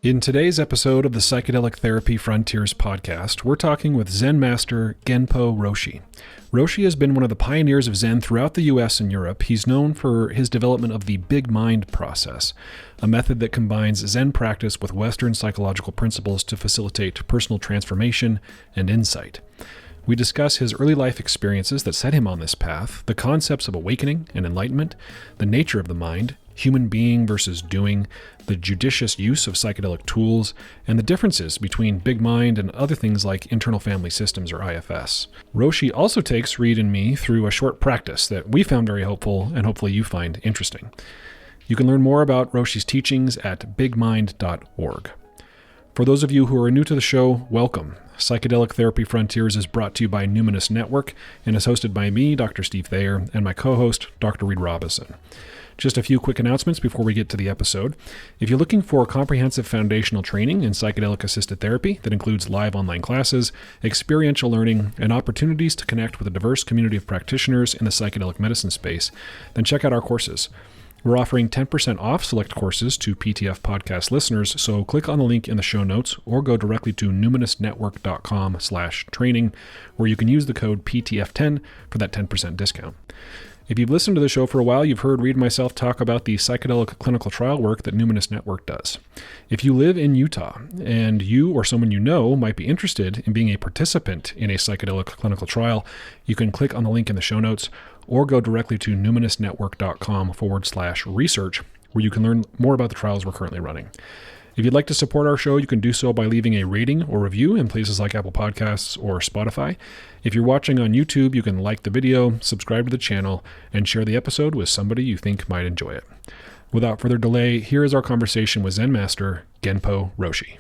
In today's episode of the Psychedelic Therapy Frontiers podcast, we're talking with Zen Master Genpo Roshi. Roshi has been one of the pioneers of Zen throughout the US and Europe. He's known for his development of the Big Mind process, a method that combines Zen practice with Western psychological principles to facilitate personal transformation and insight. We discuss his early life experiences that set him on this path, the concepts of awakening and enlightenment, the nature of the mind, human being versus doing, the judicious use of psychedelic tools, and the differences between Big Mind and other things like internal family systems or IFS. Roshi also takes Reid and me through a short practice that we found very helpful and hopefully you find interesting. You can learn more about Roshi's teachings at bigmind.org. For those of you who are new to the show, welcome. Psychedelic Therapy Frontiers is brought to you by Numinus Network and is hosted by me, Dr. Steve Thayer, and my co-host, Dr. Reid Robison. Just a few quick announcements before we get to the episode. If you're looking for comprehensive foundational training in psychedelic-assisted therapy that includes live online classes, experiential learning, and opportunities to connect with a diverse community of practitioners in the psychedelic medicine space, then check out our courses. We're offering 10% off select courses to PTF podcast listeners, so click on the link in the show notes or go directly to numinusnetwork.com/training, where you can use the code PTF10 for that 10% discount. If you've listened to the show for a while, you've heard Reid and myself talk about the psychedelic clinical trial work that Numinus Network does. If you live in Utah and you or someone you know might be interested in being a participant in a psychedelic clinical trial, you can click on the link in the show notes or go directly to numinusnetwork.com/research, where you can learn more about the trials we're currently running. If you'd like to support our show, you can do so by leaving a rating or review in places like Apple Podcasts or Spotify. If you're watching on YouTube, you can like the video, subscribe to the channel, and share the episode with somebody you think might enjoy it. Without further delay, here is our conversation with Zen Master Genpo Roshi.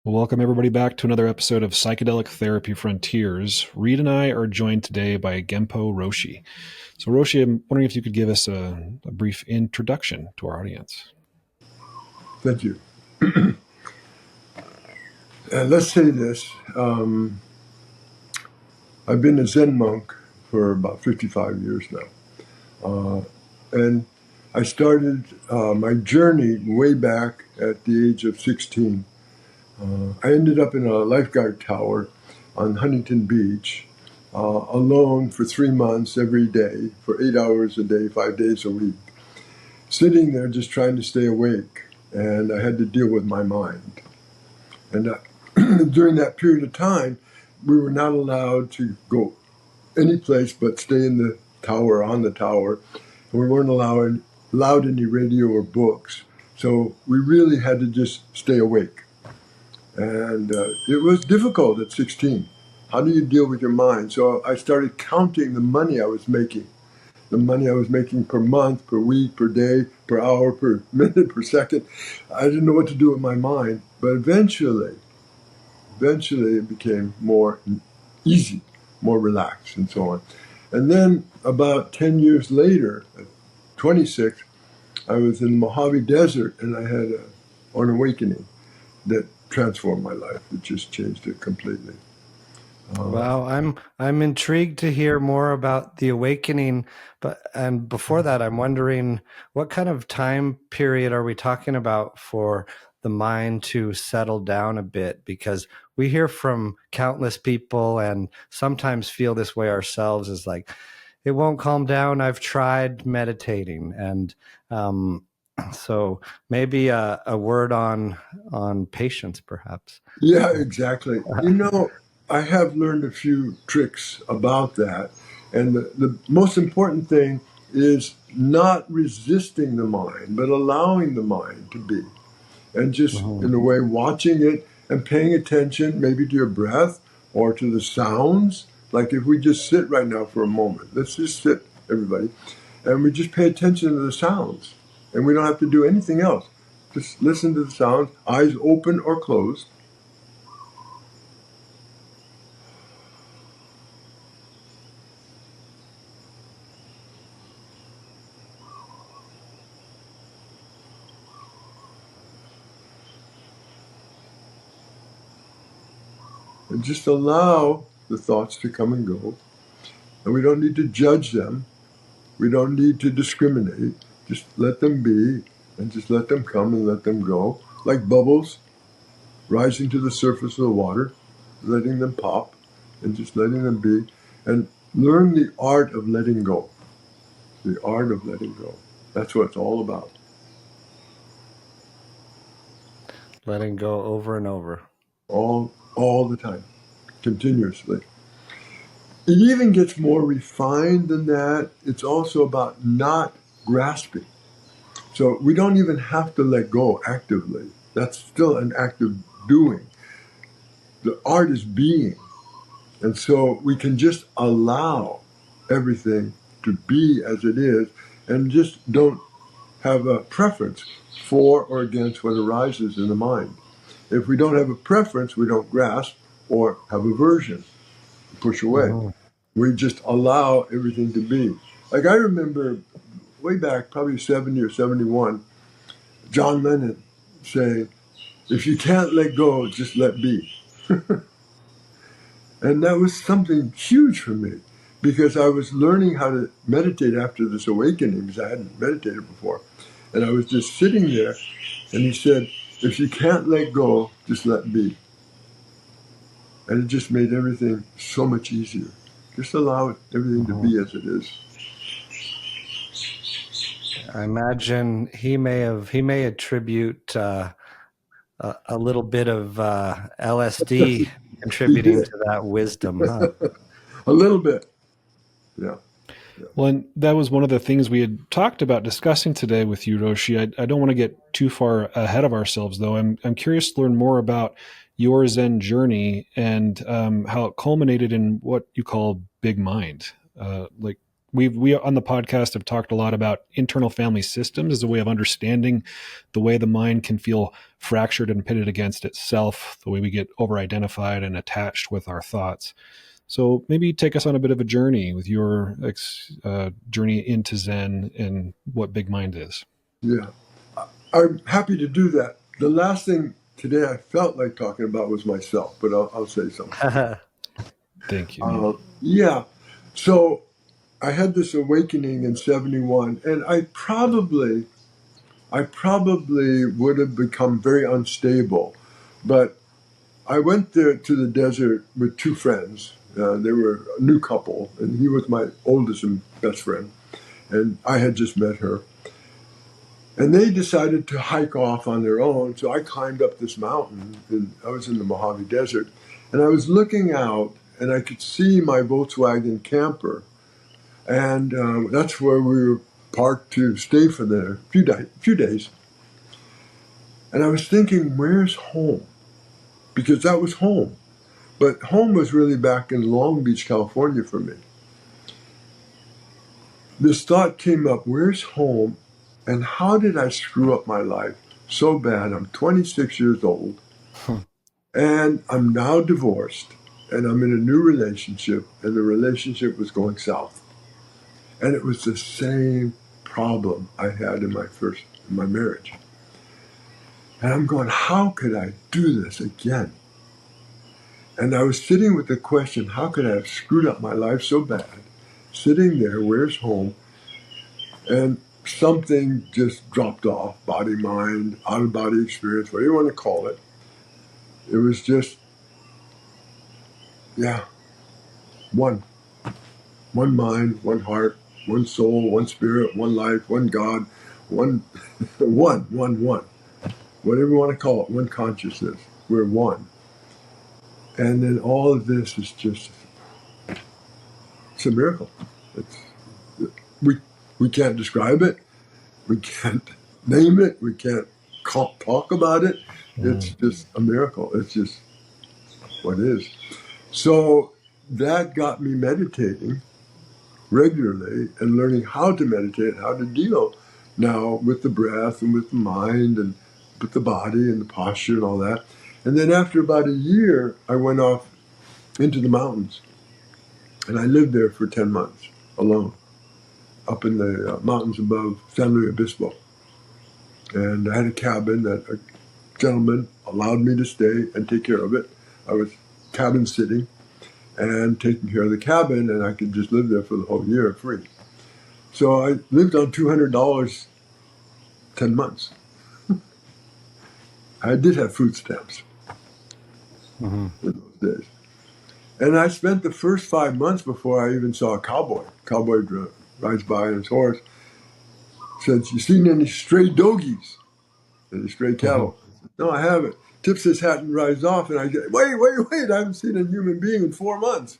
Welcome everybody back to another episode of Psychedelic Therapy Frontiers. Reid and I are joined today by Genpo Roshi. So Roshi, I'm wondering if you could give us a brief introduction to our audience. Thank you. Let's say this. I've been a Zen monk for about 55 years now. And I started my journey way back at the age of 16. I ended up in a lifeguard tower on Huntington Beach, alone for 3 months every day, for 8 hours a day, 5 days a week, sitting there just trying to stay awake. And I had to deal with my mind. And during that period of time, we were not allowed to go any place but stay in the tower, on the tower. And we weren't allowed any radio or books. So we really had to just stay awake. And it was difficult at 16. How do you deal with your mind? So I started counting the money I was making. The money I was making per month, per week, per day, per hour, per minute, per second. I didn't know what to do with my mind. But eventually it became more easy, more relaxed, and so on. And then about 10 years later, at 26, I was in the Mojave Desert, and I had an awakening that transformed my life. It just changed it completely. Wow, I'm intrigued to hear more about the awakening, and before that, I'm wondering what kind of time period are we talking about for the mind to settle down a bit? Because we hear from countless people and sometimes feel this way ourselves, is like, it won't calm down. I've tried meditating, and so maybe a word on patience, perhaps. Yeah, exactly. I have learned a few tricks about that. And the most important thing is not resisting the mind, but allowing the mind to be. And just, in a way, watching it and paying attention maybe to your breath or to the sounds. Like if we just sit right now for a moment, let's just sit, everybody, and we just pay attention to the sounds. And we don't have to do anything else. Just listen to the sounds, eyes open or closed. And just allow the thoughts to come and go. And we don't need to judge them. We don't need to discriminate. Just let them be and just let them come and let them go, like bubbles rising to the surface of the water, letting them pop and just letting them be, and learn the art of letting go. The art of letting go. That's what it's all about. Letting go over and over. All the time, continuously. It even gets more refined than that. It's also about not grasping. So we don't even have to let go actively. That's still an act of doing. The art is being. And so we can just allow everything to be as it is and just don't have a preference for or against what arises in the mind. If we don't have a preference, we don't grasp or have aversion, push away. Mm-hmm. We just allow everything to be. Like I remember way back, probably 70 or 71, John Lennon saying, if you can't let go, just let be. And that was something huge for me because I was learning how to meditate after this awakening because I hadn't meditated before. And I was just sitting there and he said, if you can't let go, just let be. And it just made everything so much easier. Just allow everything to be as it is. I imagine he may attribute a little bit of LSD contributing to that wisdom, huh? A little bit. Yeah. Well, and that was one of the things we had talked about discussing today with you, Roshi. I don't want to get too far ahead of ourselves, though. I'm curious to learn more about your Zen journey and how it culminated in what you call big mind. Like we on the podcast have talked a lot about internal family systems as a way of understanding the way the mind can feel fractured and pitted against itself, the way we get over-identified and attached with our thoughts. So maybe take us on a bit of a journey with your journey into Zen and what Big Mind is. Yeah. I'm happy to do that. The last thing today I felt like talking about was myself, but I'll say something. Thank you. Yeah. So I had this awakening in 71, and I probably would have become very unstable. But I went there to the desert with two friends. They were a new couple, and he was my oldest and best friend. And I had just met her. And they decided to hike off on their own. So I climbed up this mountain, and I was in the Mojave Desert. And I was looking out, and I could see my Volkswagen camper. And that's where we were parked to stay for the few days. And I was thinking, where's home? Because that was home. But home was really back in Long Beach, California for me. This thought came up, where's home? And how did I screw up my life so bad? I'm 26 years old. And I'm now divorced. And I'm in a new relationship. And the relationship was going south. And it was the same problem I had in my marriage. And I'm going, how could I do this again? And I was sitting with the question, how could I have screwed up my life so bad? Sitting there, where's home? And something just dropped off, body, mind, out-of-body experience, whatever you want to call it. It was just, one mind, one heart, one soul, one spirit, one life, one God, one. Whatever you want to call it, one consciousness. We're one. And then all of this is just, it's a miracle. We can't describe it. We can't name it. We can't talk about it. It's just a miracle. It's just what is. So that got me meditating regularly and learning how to meditate, how to deal now with the breath and with the mind and with the body and the posture and all that. And then after about a year, I went off into the mountains. And I lived there for 10 months alone, up in the mountains above San Luis Obispo. And I had a cabin that a gentleman allowed me to stay and take care of it. I was cabin sitting and taking care of the cabin, and I could just live there for the whole year free. So I lived on $200 10 months. I did have food stamps in those days. And I spent the first 5 months before I even saw a cowboy. Cowboy rides by on his horse. Said, "You seen any stray doggies? Any stray cattle?" No, I haven't. Tips his hat and rides off, and I get, wait, I haven't seen a human being in 4 months.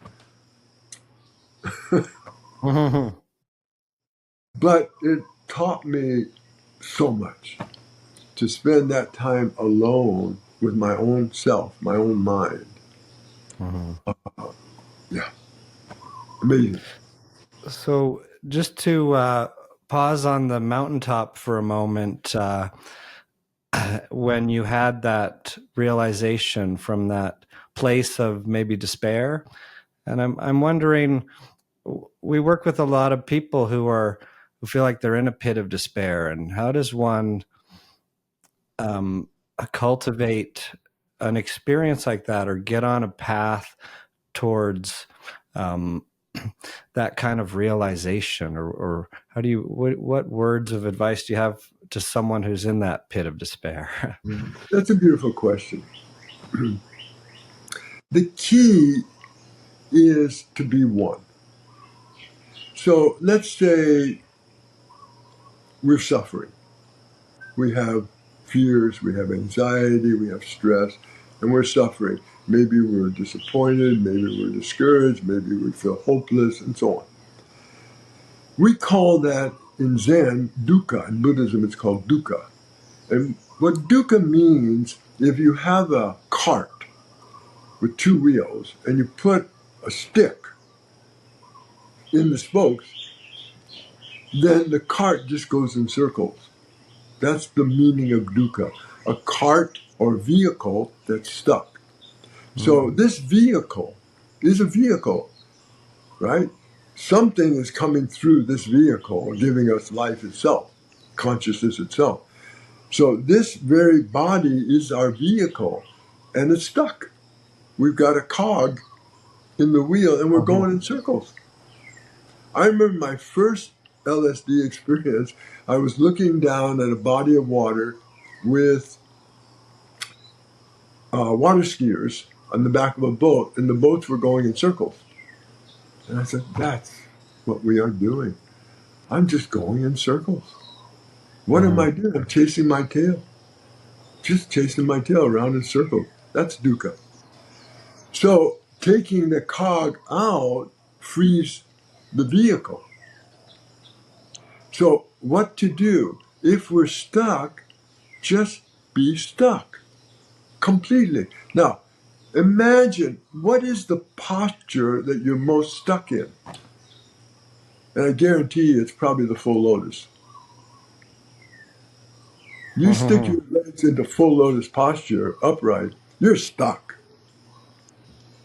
But it taught me so much to spend that time alone with my own self, my own mind. Yeah, amazing. So just to pause on the mountaintop for a moment, when you had that realization from that place of maybe despair, and I'm wondering, we work with a lot of people who feel like they're in a pit of despair, and how does one cultivate an experience like that, or get on a path towards that kind of realization, or how do you, what words of advice do you have to someone who's in that pit of despair? That's a beautiful question. The key is to be one. So let's say we're suffering. We have fears, we have anxiety, we have stress, and we're suffering. Maybe we're disappointed, maybe we're discouraged, maybe we feel hopeless, and so on. We call that in Zen dukkha. In Buddhism, it's called dukkha. And what dukkha means, if you have a cart with 2 wheels and you put a stick in the spokes, then the cart just goes in circles. That's the meaning of dukkha, a cart or vehicle that's stuck. So this vehicle is a vehicle, right? Something is coming through this vehicle, giving us life itself, consciousness itself. So this very body is our vehicle, and it's stuck. We've got a cog in the wheel, and we're going in circles. I remember my first LSD experience. I was looking down at a body of water with water skiers on the back of a boat, and the boats were going in circles. And I said, that's what we are doing. I'm just going in circles. What am I doing? I'm chasing my tail. Just chasing my tail around in circles. That's dukkha. So taking the cog out frees the vehicle. So what to do? If we're stuck, just be stuck completely. Now, imagine, what is the posture that you're most stuck in? And I guarantee you it's probably the full lotus. You stick your legs into full lotus posture, upright, you're stuck.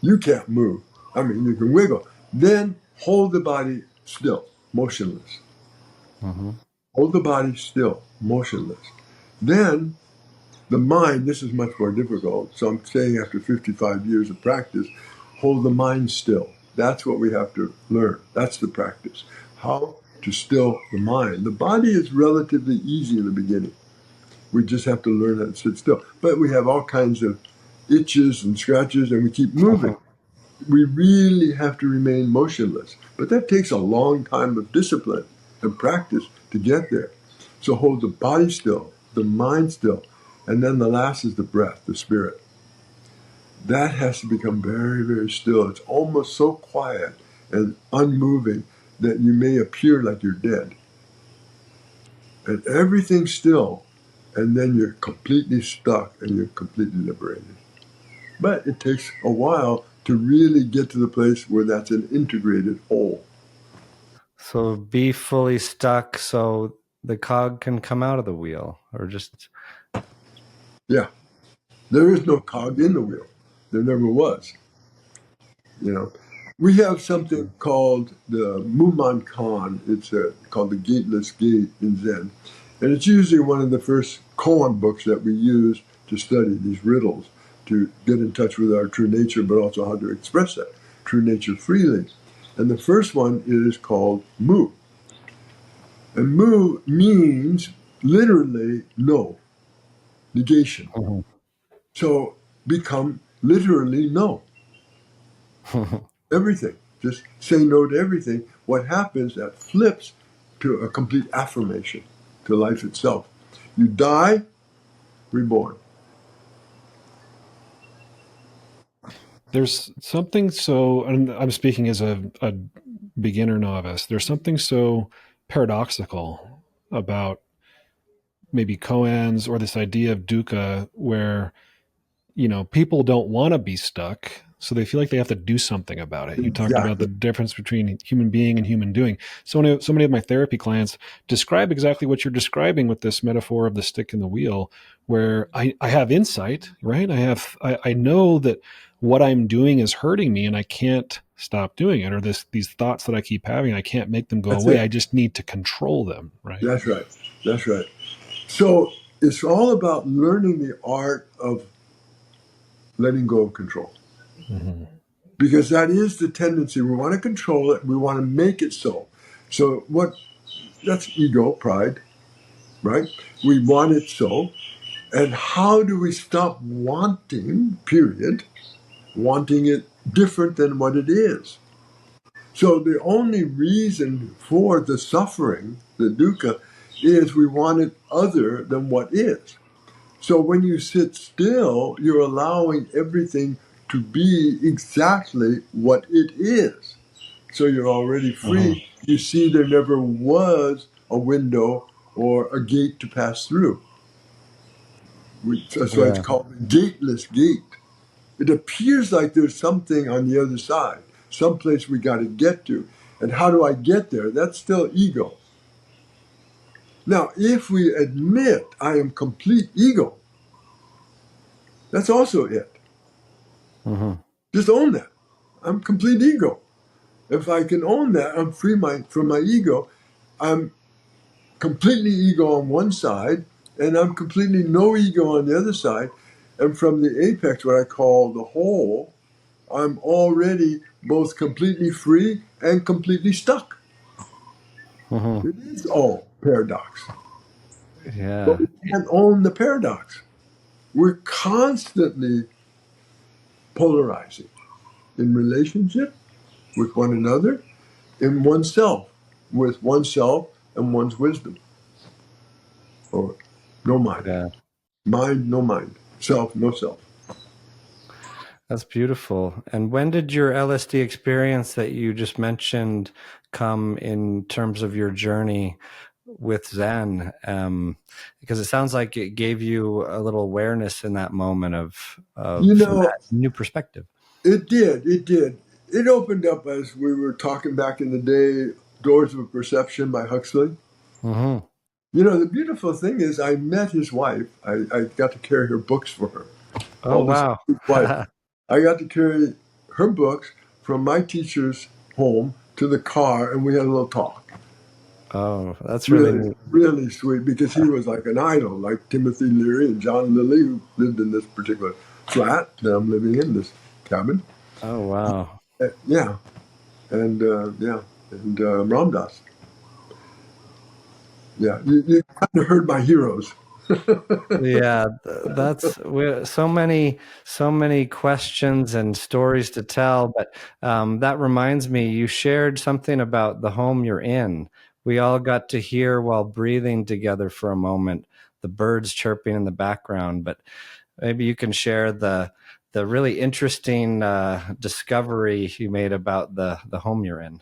You can't move. I mean, you can wiggle. Then hold the body still, motionless. Hold the body still, motionless. Then the mind, this is much more difficult, so I'm saying after 55 years of practice, hold the mind still. That's what we have to learn. That's the practice. How to still the mind. The body is relatively easy in the beginning. We just have to learn how to sit still. But we have all kinds of itches and scratches, and we keep moving. We really have to remain motionless. But that takes a long time of discipline and practice to get there. So hold the body still, the mind still, and then the last is the breath, the spirit. That has to become very, very still. It's almost so quiet and unmoving that you may appear like you're dead. And everything's still, and then you're completely stuck and you're completely liberated. But it takes a while to really get to the place where that's an integrated whole. So be fully stuck so the cog can come out of the wheel, or just... Yeah. There is no cog in the wheel. There never was. You know, we have something called the Muman Kan. It's called the Gateless Gate in Zen. And it's usually one of the first koan books that we use to study these riddles, to get in touch with our true nature, but also how to express that true nature freely. And the first one is called Mu. And Mu means literally no, negation. Mhm. So become literally no, everything. Just say no to everything. What happens, that flips to a complete affirmation to life itself. You die, reborn. There's something so, and I'm speaking as a beginner novice, there's something so paradoxical about maybe koans or this idea of dukkha where, people don't want to be stuck, so they feel like they have to do something about it. You talked about the Exactly. difference between human being and human doing. So many of my therapy clients describe exactly what you're describing with this metaphor of the stick in the wheel, where I have insight, right? I know that what I'm doing is hurting me and I can't stop doing it, or these thoughts that I keep having, I can't make them go That's away. it. I just need to control them, right? That's right. That's right. So it's all about learning the art of letting go of control. Mm-hmm. Because that is the tendency. We want to control it. We want to make it so. So that's ego, pride, right? We want it so. And how do we stop wanting, period, wanting it different than what it is? So the only reason for the suffering, the dukkha, is we want it other than what is. So when you sit still, you're allowing everything to be exactly what it is. So you're already Uh-huh. free. You see, there never was a window or a gate to pass through. That's why it's Yeah. called the gateless gate. It appears like there's something on the other side, someplace we got to get to. And how do I get there? That's still ego. Now, if we admit I am complete ego, that's also it. Hmm. Just own that. I'm complete ego. If I can own that, I'm free from my ego. I'm completely ego on one side, and I'm completely no ego on the other side. And from the apex, what I call the whole, I'm already both completely free and completely stuck. Hmm. It is all paradox. But Yeah. we can't own the paradox. We're constantly polarizing in relationship with one another, in oneself, with oneself and one's wisdom. Or no mind. Yeah. Mind, no mind. Self, no self. That's beautiful. And when did your LSD experience that you just mentioned come in terms of your journey with Zen? Because it sounds like it gave you a little awareness in that moment You of know, that new perspective. it did. It did. It opened up as we were talking back in the day, Doors of Perception by Huxley. Hmm. You know, the beautiful thing is I met his wife. I got to carry her books for her. Oh, All this wow. wife. I got to carry her books from my teacher's home to the car, and we had a little talk. Oh, that's really Really, neat. really sweet because he was like an idol, like Timothy Leary and John Lilly, who lived in this particular flat that I'm living in, this cabin. Oh, wow. Yeah, and Ram Dass. Yeah, you kind of heard my heroes. Yeah, so many questions and stories to tell. But that reminds me, you shared something about the home you're in. We all got to hear while breathing together for a moment, the birds chirping in the background. But maybe you can share the really interesting discovery you made about the home you're in.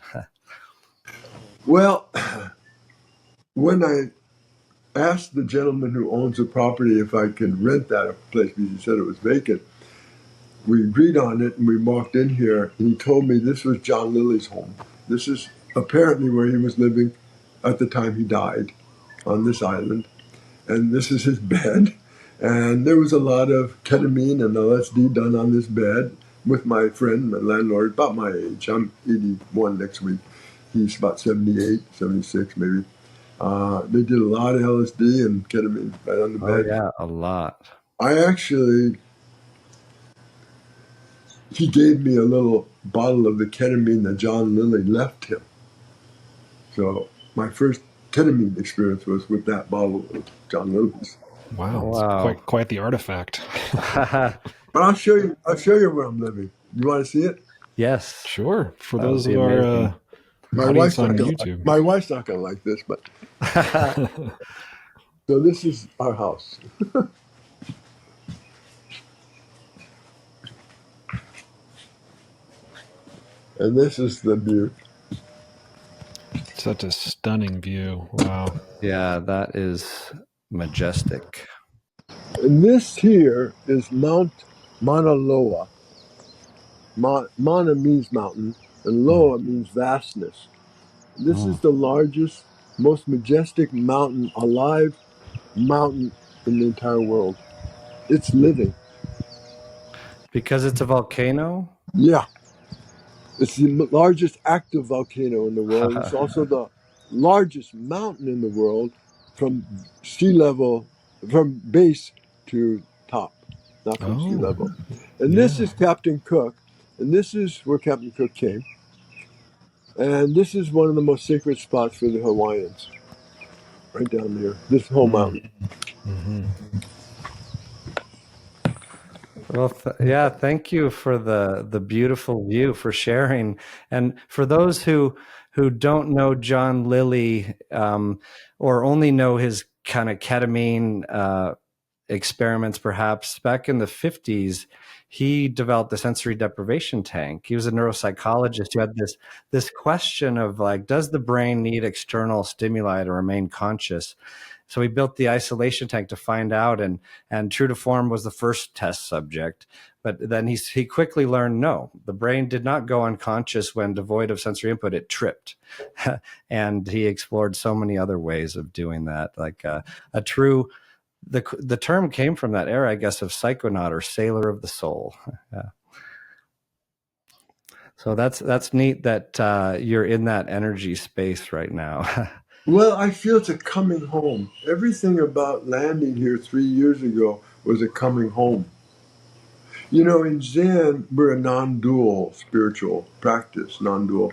Well, when I asked the gentleman who owns the property if I could rent that place because he said it was vacant, we agreed on it and we walked in here and he told me this was John Lilly's home. This is apparently where he was living at the time he died on this island. And this is his bed. And there was a lot of ketamine and LSD done on this bed with my friend, my landlord, about my age. I'm 81 next week. He's about 78, 76 maybe. They did a lot of LSD and ketamine right on the Oh bed. yeah, a lot. I actually, he gave me a little bottle of the ketamine that John Lilly left him. So my first ketamine experience was with that bottle of John Lily's. Wow, Wow. it's quite the artifact. But I'll show you where I'm living. You want to see it? Yes. Sure. For That those would be of our amazing. audience on YouTube. My wife's not gonna like this, but so this is our house. And this is the view. Such a stunning view. Wow. Yeah, that is majestic. And this here is Mount Mauna Loa. Mana means mountain, and Loa means vastness. This is the largest, most majestic mountain, alive mountain in the entire world. It's living. Because it's a volcano? Yeah. It's the largest active volcano in the world. It's also the largest mountain in the world from sea level, from base to top, not from sea level. And this is Captain Cook, and this is where Captain Cook came. And this is one of the most sacred spots for the Hawaiians, right down there, this whole mountain. Mm-hmm. Well, yeah, thank you for the beautiful view, for sharing. And for those who don't know John Lilly, or only know his kind of ketamine experiments, perhaps back in the 50s, he developed the sensory deprivation tank. He was a neuropsychologist who had this question of, like, does the brain need external stimuli to remain conscious? So he built the isolation tank to find out, and true to form was the first test subject. But then he quickly learned, no, the brain did not go unconscious when devoid of sensory input, it tripped. And he explored so many other ways of doing that, like a true, the term came from that era, I guess, of psychonaut, or sailor of the soul. Yeah. So that's neat that you're in that energy space right now. Well, I feel it's a coming home. Everything about landing here 3 years ago was a coming home. You know, in Zen, we're a non-dual spiritual practice, non-dual.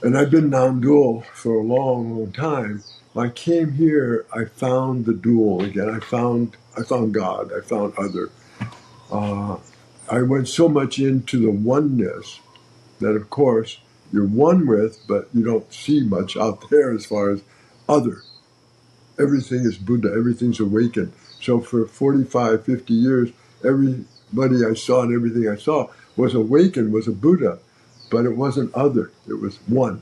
And I've been non-dual for a long, long time. When I came here, I found the dual again. I found God. I found other. I went so much into the oneness that, of course, you're one with, but you don't see much out there as far as other. Everything is Buddha, everything's awakened. So for 45, 50 years, everybody I saw and everything I saw was awakened, was a Buddha, but it wasn't other, it was one.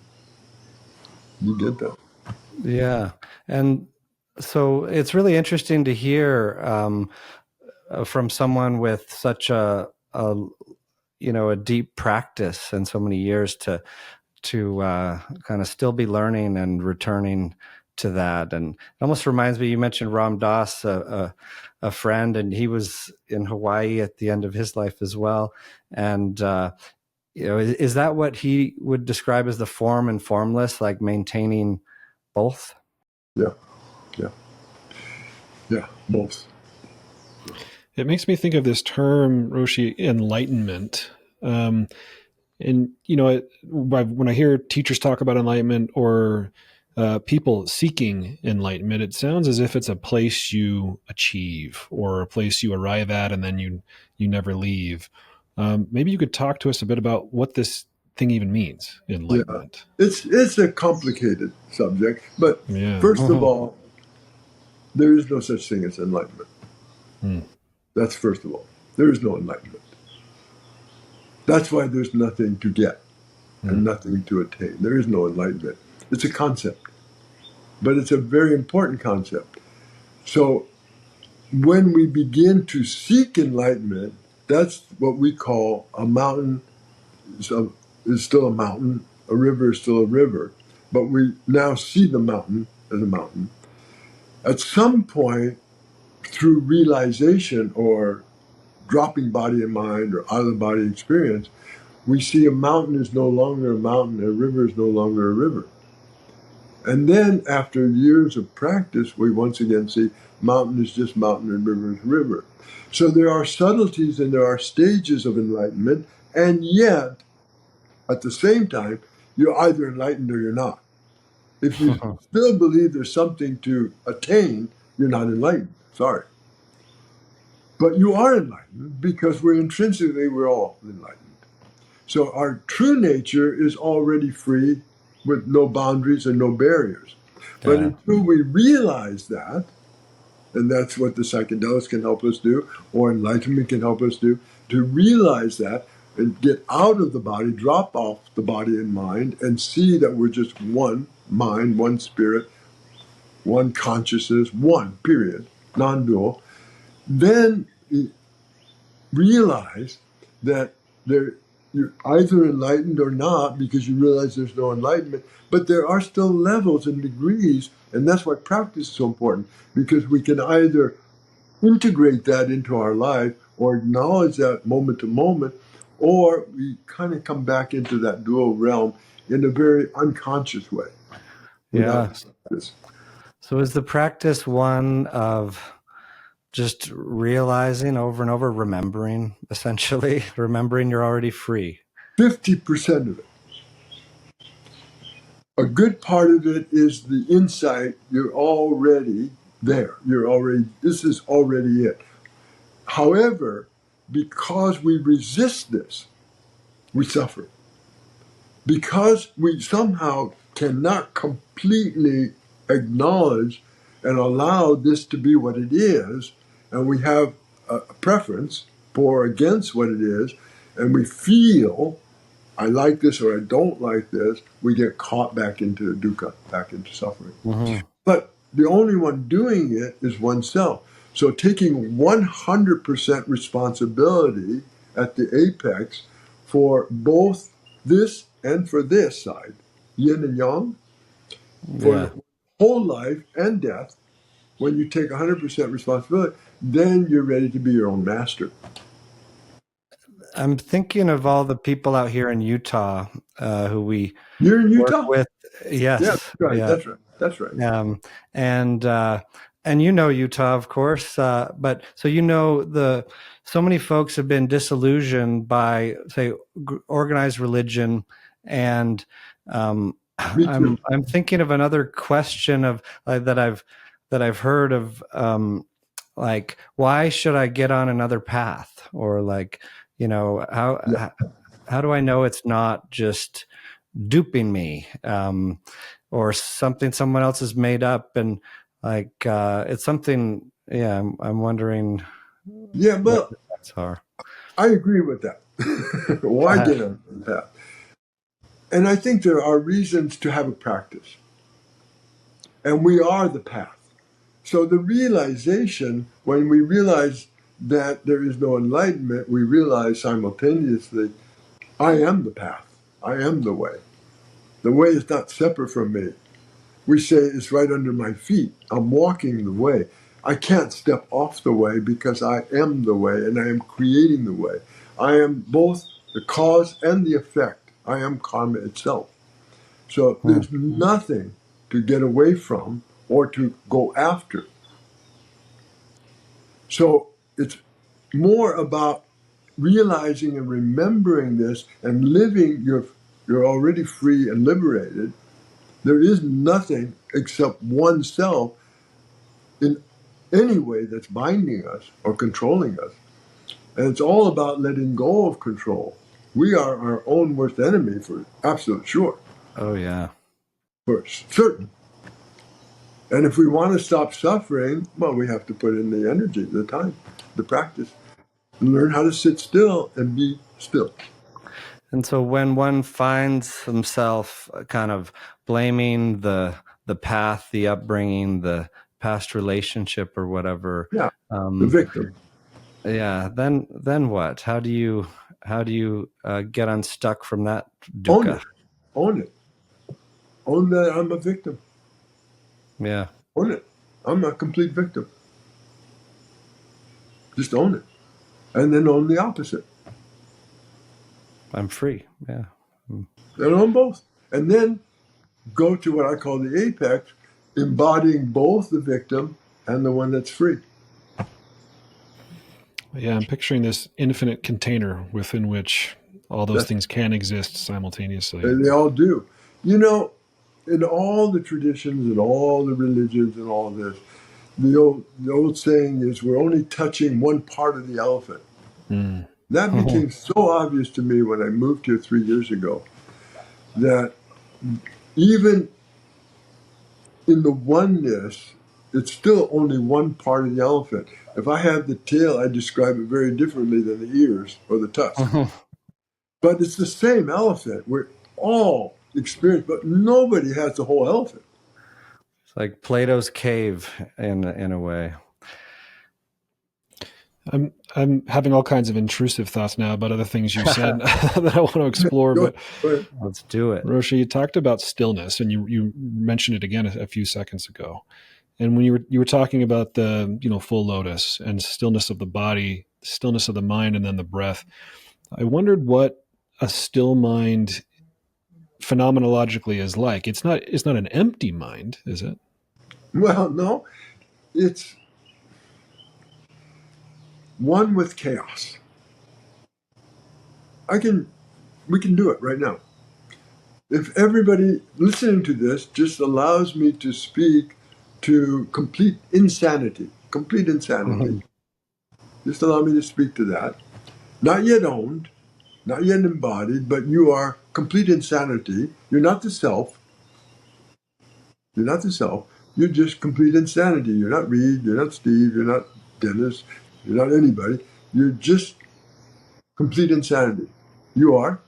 You get that? Yeah. And so it's really interesting to hear from someone with such a deep practice and so many years to kind of still be learning and returning to that. And it almost reminds me, you mentioned Ram Dass, a friend, and he was in Hawaii at the end of his life as well. And is that what he would describe as the form and formless, like maintaining both? Yeah, both. It makes me think of this term, Roshi, enlightenment. And, when I hear teachers talk about enlightenment, or people seeking enlightenment, it sounds as if it's a place you achieve, or a place you arrive at and then you never leave. Maybe you could talk to us a bit about what this thing even means, enlightenment. Yeah. It's a complicated subject, but first of all, there is no such thing as enlightenment. That's first of all. There is no enlightenment. That's why there's nothing to get and nothing to attain. There is no enlightenment. It's a concept, but it's a very important concept. So when we begin to seek enlightenment, that's what we call a mountain is still a mountain, a river is still a river, but we now see the mountain as a mountain. At some point, through realization or dropping body and mind or out of the body experience, we see a mountain is no longer a mountain, a river is no longer a river. And then after years of practice, we once again see mountain is just mountain and river is river. So there are subtleties and there are stages of enlightenment, and yet, at the same time, you're either enlightened or you're not. If you still believe there's something to attain, you're not enlightened. Sorry. But you are enlightened because we're all enlightened. So our true nature is already free with no boundaries and no barriers. But until we realize that, and that's what the psychedelics can help us do, or enlightenment can help us do, to realize that and get out of the body, drop off the body and mind, and see that we're just one mind, one spirit, one consciousness, one, period, non-dual. Then realize that you're either enlightened or not, because you realize there's no enlightenment, but there are still levels and degrees, and that's why practice is so important, because we can either integrate that into our life or acknowledge that moment to moment, or we kind of come back into that dual realm in a very unconscious way. Yeah. So is the practice one of just realizing over and over, remembering, essentially, remembering you're already free? 50% of it. A good part of it is the insight, you're already there. This is already it. However, because we resist this, we suffer. Because we somehow cannot completely acknowledge and allow this to be what it is, and we have a preference for or against what it is, and we feel, I like this or I don't like this, we get caught back into dukkha, back into suffering. Mm-hmm. But the only one doing it is oneself. So taking 100% responsibility at the apex for both this and for this side, yin and yang, for whole life and death. When you take 100% responsibility, then you're ready to be your own master. I'm thinking of all the people out here in Utah who we You're in Utah? work with. Yes. Yeah, that's right. Yeah. That's right. And you know Utah, of course, but so so many folks have been disillusioned by, say, organized religion, and I'm thinking of another question of that I've heard of, like, why should I get on another path, or like, how do I know it's not just duping me, or something someone else has made up, and like it's something. Yeah, I'm wondering. Yeah, well, I agree with that. Why get on the path? And I think there are reasons to have a practice, and we are the path. So the realization, when we realize that there is no enlightenment, we realize simultaneously, I am the path. I am the way. The way is not separate from me. We say it's right under my feet. I'm walking the way. I can't step off the way because I am the way and I am creating the way. I am both the cause and the effect. I am karma itself. So there's nothing to get away from or to go after. So it's more about realizing and remembering this and living. You're already free and liberated. There is nothing except oneself in any way that's binding us or controlling us. And it's all about letting go of control. We are our own worst enemy, for absolute sure. Oh, yeah. For certain. And if we want to stop suffering, well, we have to put in the energy, the time, the practice, and learn how to sit still and be still. And so when one finds himself kind of blaming the path, the upbringing, the past relationship or whatever, the victim. Yeah. Then what? How do you get unstuck from that dukkha? Own it. Own that I'm a victim. Yeah. Own it. I'm a complete victim. Just own it. And then own the opposite. I'm free. Yeah. And own both. And then go to what I call the apex, embodying both the victim and the one that's free. Yeah, I'm picturing this infinite container within which all those things can exist simultaneously. And they all do. in all the traditions and all the religions and all this, the old saying is we're only touching one part of the elephant. Mm. That became so obvious to me when I moved here 3 years ago that even in the oneness, it's still only one part of the elephant. If I have the tail, I describe it very differently than the ears or the tusk. But it's the same elephant. We're all experienced, but nobody has the whole elephant. It's like Plato's cave in a way. I'm having all kinds of intrusive thoughts now about other things you said that I want to explore. But let's do it. Roshi, you talked about stillness, and you mentioned it again a few seconds ago. And when you were talking about the full lotus and stillness of the body, stillness of the mind, and then the breath, I wondered what a still mind phenomenologically is like. It's not an empty mind, is it? Well, no, it's one with chaos. We can do it right now. If everybody listening to this just allows me to speak to complete insanity, just allow me to speak to that. Not yet owned, not yet embodied, but you are complete insanity. You're not the self. You're not the self. You're just complete insanity. You're not Reid. You're not Steve. You're not Dennis. You're not anybody. You're just complete insanity. You are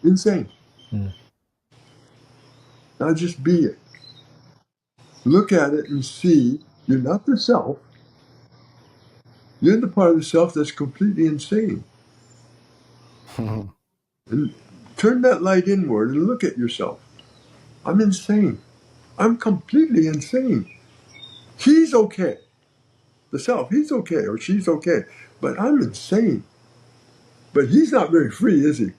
insane. Mm. Now just be it. Look at it and see you're not the self. You're the part of the self that's completely insane. And turn that light inward and look at yourself. I'm insane. I'm completely insane. He's okay. The self, he's okay or she's okay. But I'm insane. But he's not very free, is he?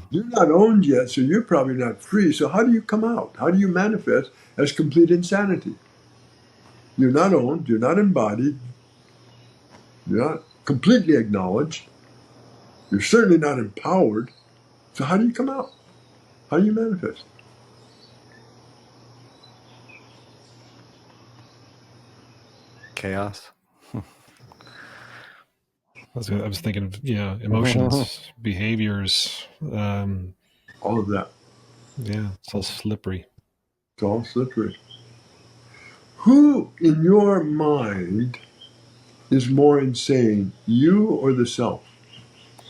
You're not owned yet, so you're probably not free. So how do you come out? How do you manifest as complete insanity? You're not owned, you're not embodied, you're not completely acknowledged, you're certainly not empowered. So how do you come out? How do you manifest? Chaos. I was thinking of emotions, behaviors, All of that. Yeah, it's all slippery. It's all slippery. Who in your mind is more insane, you or the self?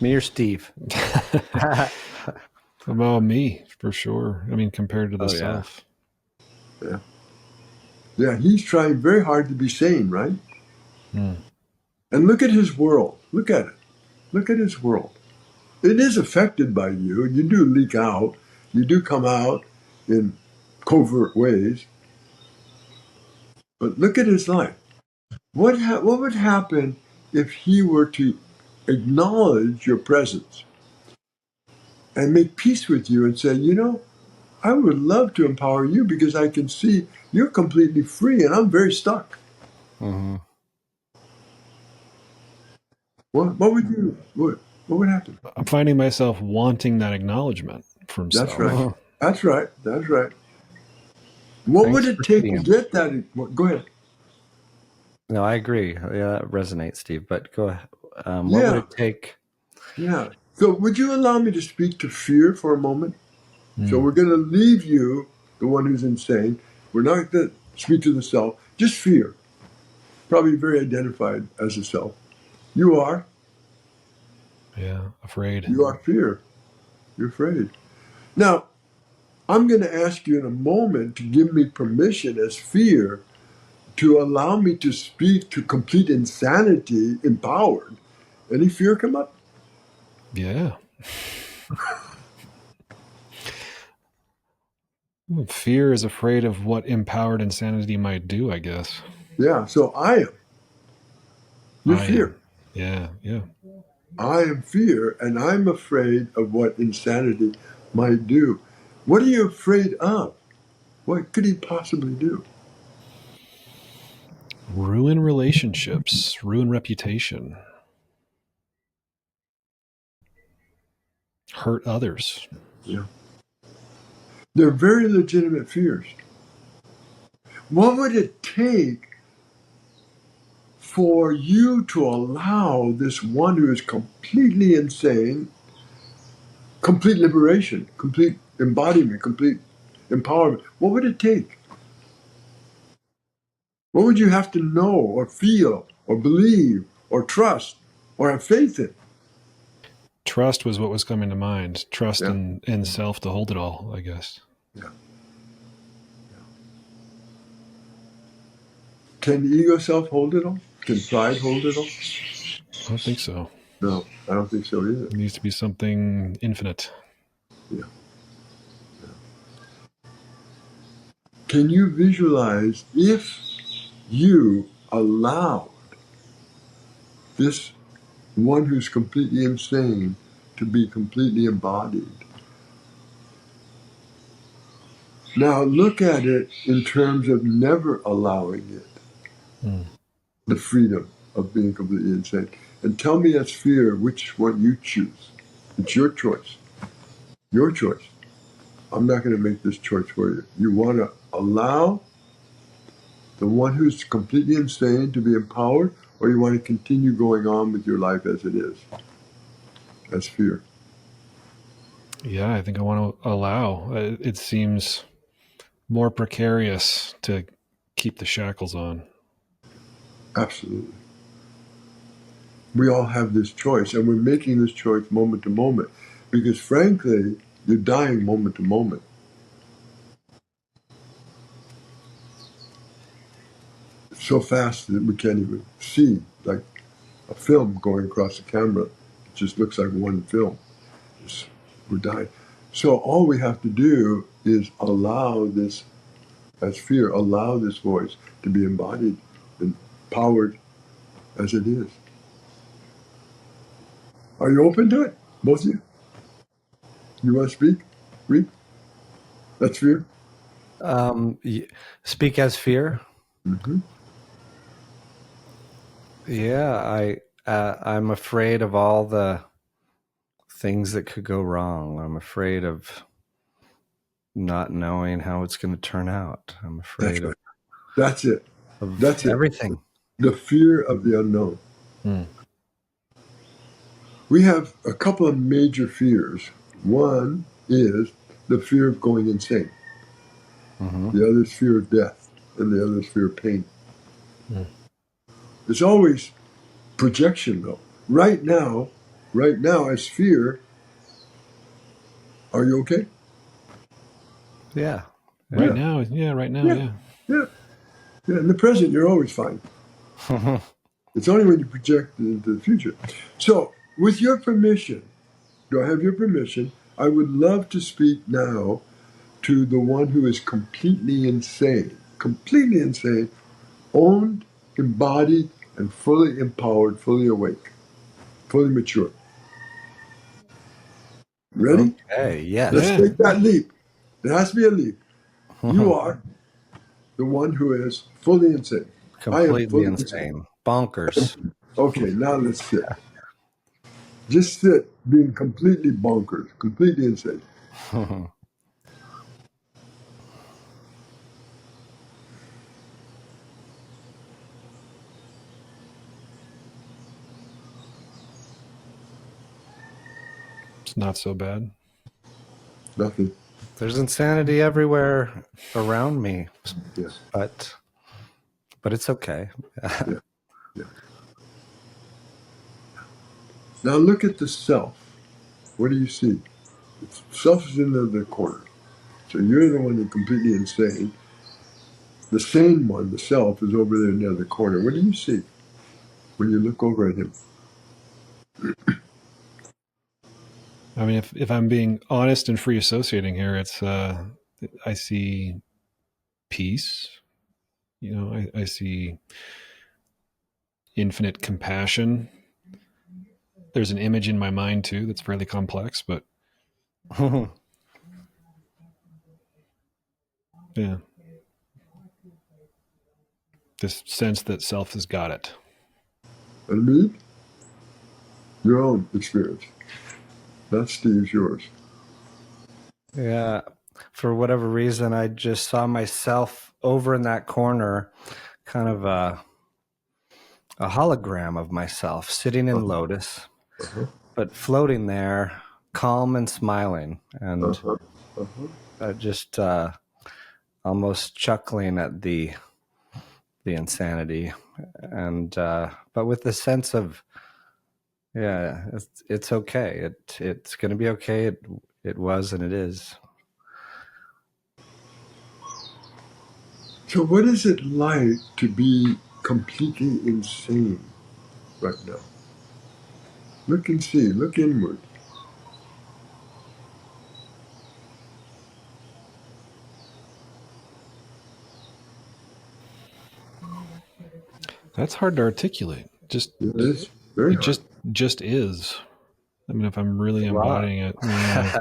Me or Steve? Well, me, for sure. I mean, compared to the self. Yeah. Yeah, he's trying very hard to be sane, right? Mm. And look at his world. Look at it. Look at his world. It is affected by you. You do leak out. You do come out in covert ways. But look at his life. What would happen if he were to acknowledge your presence and make peace with you and say, I would love to empower you because I can see you're completely free and I'm very stuck. Mm-hmm. What would happen? I'm finding myself wanting that acknowledgement from self. That's right. What would it take to get that? Go ahead. No, I agree. Yeah, that resonates, Steve. But go ahead. What would it take? Yeah. So would you allow me to speak to fear for a moment? So we're going to leave you, the one who's insane. We're not going to speak to the self. Just fear. Probably very identified as a self. You are. Yeah, afraid. You are fear. You're afraid. Now, I'm going to ask you in a moment to give me permission as fear to allow me to speak to complete insanity empowered. Any fear come up? Yeah. Fear is afraid of what empowered insanity might do, I guess. Yeah, so I am. You're fear. Yeah. I am fear, and I'm afraid of what insanity might do. What are you afraid of? What could he possibly do? Ruin relationships, ruin reputation, hurt others. Yeah. They're very legitimate fears. What would it take for you to allow this one who is completely insane, complete liberation, complete embodiment, complete empowerment? What would it take? What would you have to know or feel or believe or trust or have faith in? Trust was what was coming to mind. Trust Yeah. in self to hold it all, I guess. Yeah. Can the ego self hold it all? Can pride hold it all? I don't think so. No, I don't think so either. It needs to be something infinite. Yeah. Can you visualize if you allow this one who's completely insane to be completely embodied? Now look at it in terms of never allowing it, the freedom of being completely insane. And tell me as fear which one you choose. It's your choice. Your choice. I'm not going to make this choice for you. You want to allow the one who's completely insane to be empowered, or you want to continue going on with your life as it is, as fear? Yeah, I think I want to allow. It seems more precarious to keep the shackles on. Absolutely. We all have this choice, and we're making this choice moment to moment, because frankly, you're dying moment to moment. It's so fast that we can't even see, like a film going across the camera. It just looks like one film. We're dying. So all we have to do is allow this, as fear, allow this voice to be embodied and powered as it is. Are you open to it, both of you? You want to speak? Reid? That's fear? Speak as fear. Mm-hmm. Yeah, I'm afraid of all the things that could go wrong. I'm afraid of not knowing how it's going to turn out. I'm afraid That's it. of That's it. everything. The fear of the unknown. We have a couple of major fears. One is the fear of going insane. Mm-hmm. The other is fear of death, and the other is fear of pain. There's always projection, though. Right now, as fear, are you okay? Yeah. Right now, yeah. Yeah. In the present, you're always fine. It's only when you project into the future. So, with your permission, do I have your permission? I would love to speak now to the one who is completely insane, owned, embodied, and fully empowered, fully awake, fully mature. Ready? Okay. Yes. Let's Yeah. take that leap. It has to be a leap. You are the one who is fully insane. Completely insane. Bonkers. Okay, now let's sit. Just sit, being completely bonkers, completely insane. It's not so bad. Nothing. There's insanity everywhere around me, Yes. but it's okay. Yeah. Yeah. Now look at the self. What do you see? Self is in the corner. So you're the one who's completely insane. The sane one, the self, is over there in the other corner. What do you see when you look over at him? I mean, if I'm being honest and free associating here, it's I see peace. You know, I see infinite compassion. There's an image in my mind too that's fairly complex, but yeah, this sense that self has got it. And me? Your own experience. Not Steve's, yours. Yeah. For whatever reason, I just saw myself over in that corner, kind of a hologram of myself sitting in lotus, Uh-huh. but floating there, calm and smiling, and Uh-huh. Uh-huh. just almost chuckling at the insanity, and but with the sense of, yeah, it's okay. It's going to be okay. It was and it is. So what is it like to be completely insane right now? Look and see. Look inward. That's hard to articulate. It is very It hard. just is. I mean, if I'm really A lot. embodying it, yeah.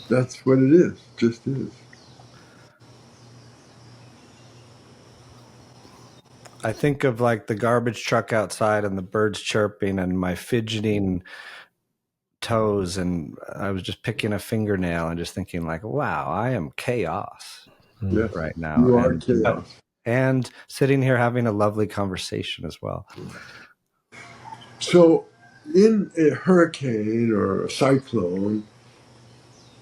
That's what it is. Just is. I think of like the garbage truck outside and the birds chirping and my fidgeting toes, and I was just picking a fingernail and just thinking like, wow, I am chaos Yes. right now. You are chaos. And sitting here having a lovely conversation as well. So in a hurricane or a cyclone,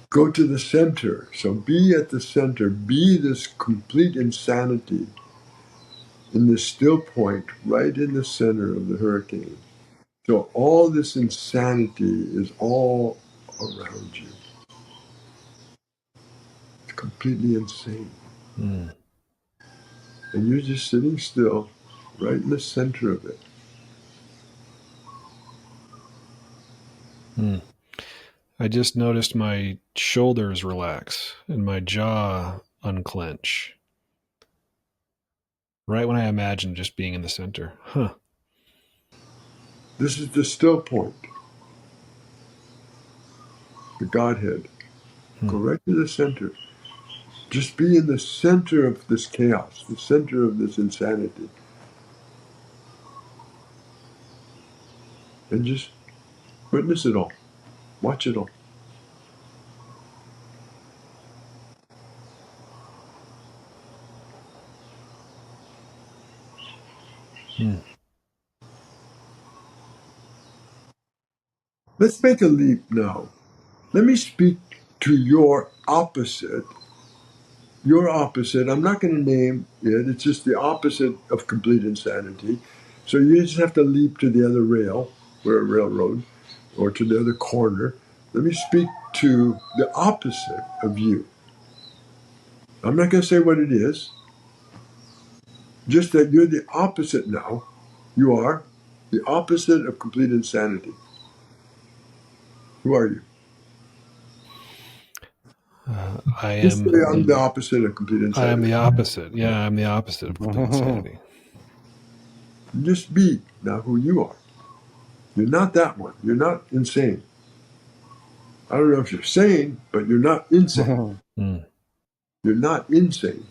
go to the center. So be at the center. Be this complete insanity in the still point right in the center of the hurricane. So all this insanity is all around you. It's completely insane. Mm. And you're just sitting still right in the center of it. Mm. I just noticed my shoulders relax and my jaw unclench. Right when I imagined just being in the center. Huh. This is the still point, the Godhead. Go right to the center. Just be in the center of this chaos, the center of this insanity. And just witness it all. Watch it all. Mm. Let's make a leap now. Let me speak to your opposite. Your opposite. I'm not going to name it. It's just the opposite of complete insanity. So you just have to leap to the other rail, or a railroad, or to the other corner. Let me speak to the opposite of you. I'm not going to say what it is, just that you're the opposite now. You are the opposite of complete insanity. Who are you? I Just say am I'm the opposite of complete insanity. the opposite. Yeah, I'm the opposite of complete insanity. Just be now who you are. You're not that one. You're not insane. I don't know if you're sane, but you're not insane. Mm. You're not insane.